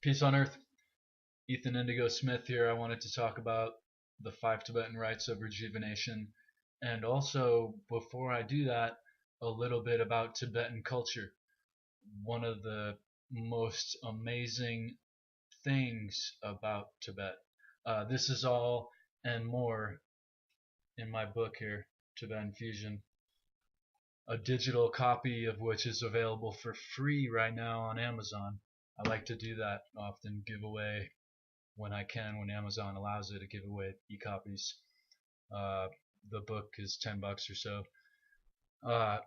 Peace on Earth. Ethan Indigo Smith here. I wanted to talk about the 5 Tibetan rites of rejuvenation, and also, before I do that, a little bit about Tibetan culture. One of the most amazing things about Tibet. This is all and more in my book here, Tibetan Fusion, a digital copy of which is available for free right now on Amazon. I like to do that, often give away when I can, when Amazon allows it, to give away e-copies. Uh, the book is $10 or so. Uh,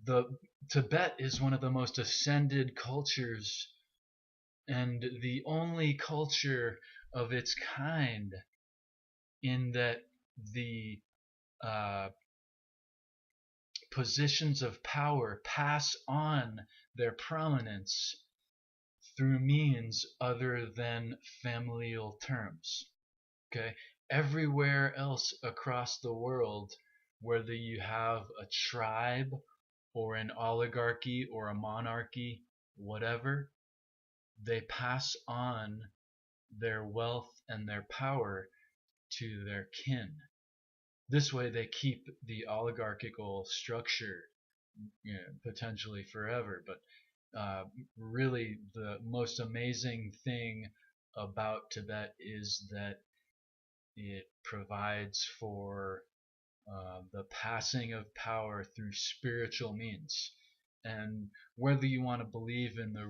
the Tibet is one of the most ascended cultures and the only culture of its kind in that the uh, positions of power pass on their prominence through means other than familial terms. Okay, everywhere else across the world, whether you have a tribe or an oligarchy or a monarchy, whatever, they pass on their wealth and their power to their kin. This way they keep the oligarchical structure, potentially forever. But really, the most amazing thing about Tibet is that it provides for the passing of power through spiritual means. And whether you want to believe in the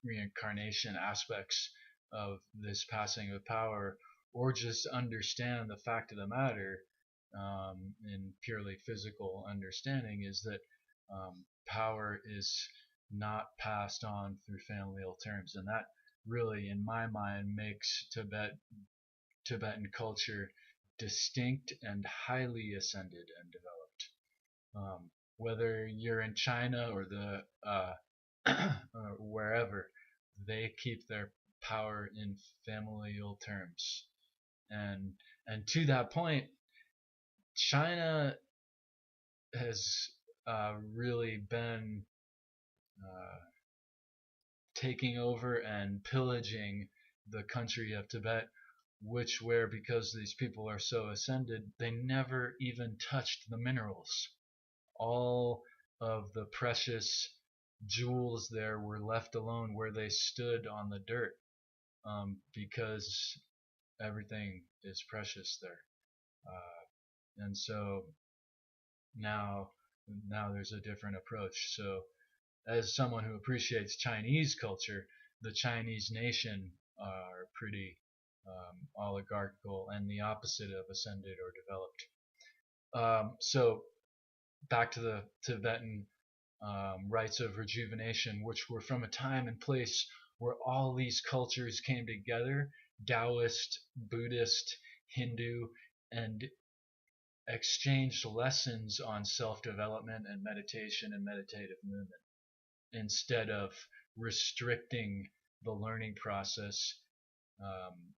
reincarnation aspects of this passing of power, or just understand the fact of the matter in purely physical understanding, is that power is not passed on through familial terms. And that really, in my mind, makes Tibetan culture distinct and highly ascended and developed. Whether you're in China or the or wherever, they keep their power in familial terms. And and to that point, China has really been uh, taking over and pillaging the country of Tibet, which where, because these people are so ascended, they never even touched the minerals. All of the precious jewels there were left alone where they stood on the dirt, because everything is precious there. And so now, now there's a different approach. So, as someone who appreciates Chinese culture, the Chinese nation are pretty oligarchical and the opposite of ascended or developed. So back to the Tibetan rites of rejuvenation, which were from a time and place where all these cultures came together: Taoist, Buddhist, Hindu, and exchanged lessons on self-development and meditation and meditative movement, instead of restricting the learning process,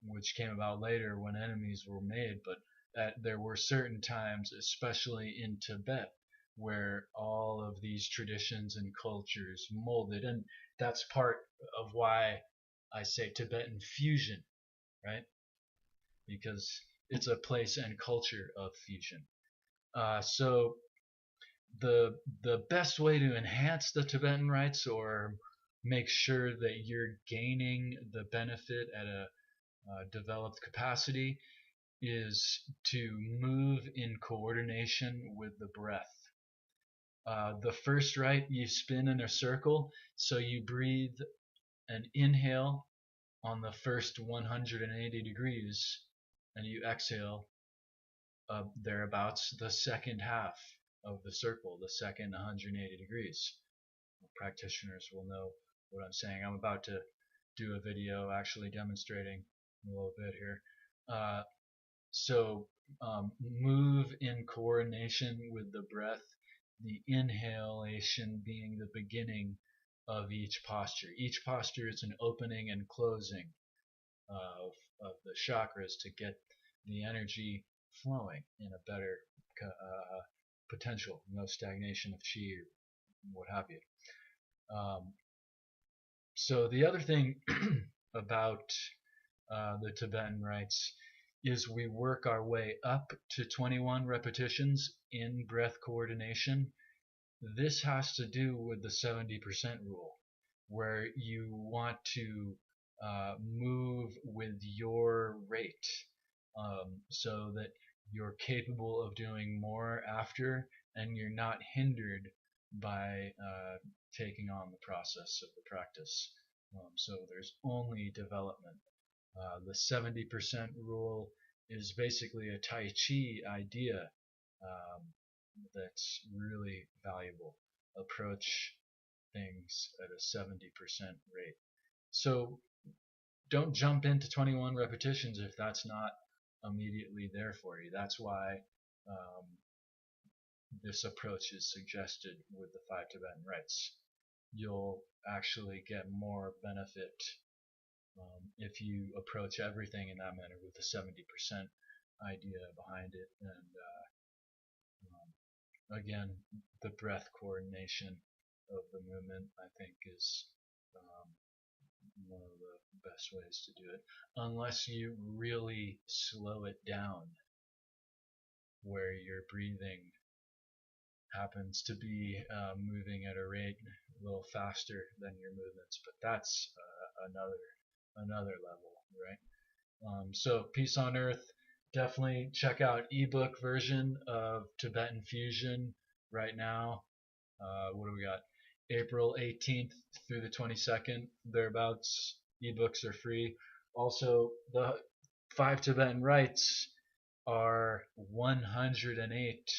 which came about later when enemies were made. But there were certain times, especially in Tibet, where all of these traditions and cultures molded. And that's part of why I say Tibetan fusion, right? Because it's a place and culture of fusion. So the best way to enhance the Tibetan rites, or make sure that you're gaining the benefit at a developed capacity, is to move in coordination with the breath. The first rite, you spin in a circle, so you breathe an inhale on the first 180 degrees, and you exhale thereabouts the second half of the circle, the second 180 degrees. Practitioners will know what I'm saying. I'm about to do a video actually demonstrating a little bit here. So move in coordination with the breath, the inhalation being the beginning of each posture. Each posture is an opening and closing of the chakras to get the energy flowing in a better potential, no stagnation of chi or what have you. Um, So the other thing about the Tibetan rites is we work our way up to 21 repetitions in breath coordination. This has to do with the 70% rule, where you want to move with your rate, so that you're capable of doing more after, and you're not hindered by taking on the process of the practice. So there's only development. The 70% rule is basically a Tai Chi idea, um, that's really valuable. Approach things at a 70% rate. So don't jump into 21 repetitions if that's not immediately there for you. That's why um, this approach is suggested with the five Tibetan rites. You'll actually get more benefit if you approach everything in that manner with the 70% idea behind it. And again, the breath coordination of the movement, I think, is um, one of the best ways to do it. Unless you really slow it down, where your breathing happens to be moving at a rate a little faster than your movements, but that's another level, right? So Peace on Earth, definitely check out ebook version of Tibetan Fusion right now. What do we got? April 18th through the 22nd, thereabouts. Ebooks are free. Also, the five Tibetan rites are 108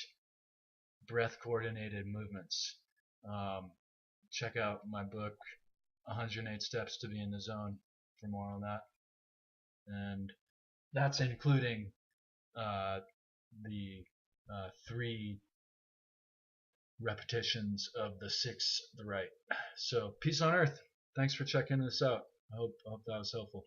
breath coordinated movements. Um, check out my book, 108 Steps to Be in the Zone, for more on that. And that's including the three repetitions of the sixth right. So peace on earth. Thanks for checking this out. I hope that was helpful.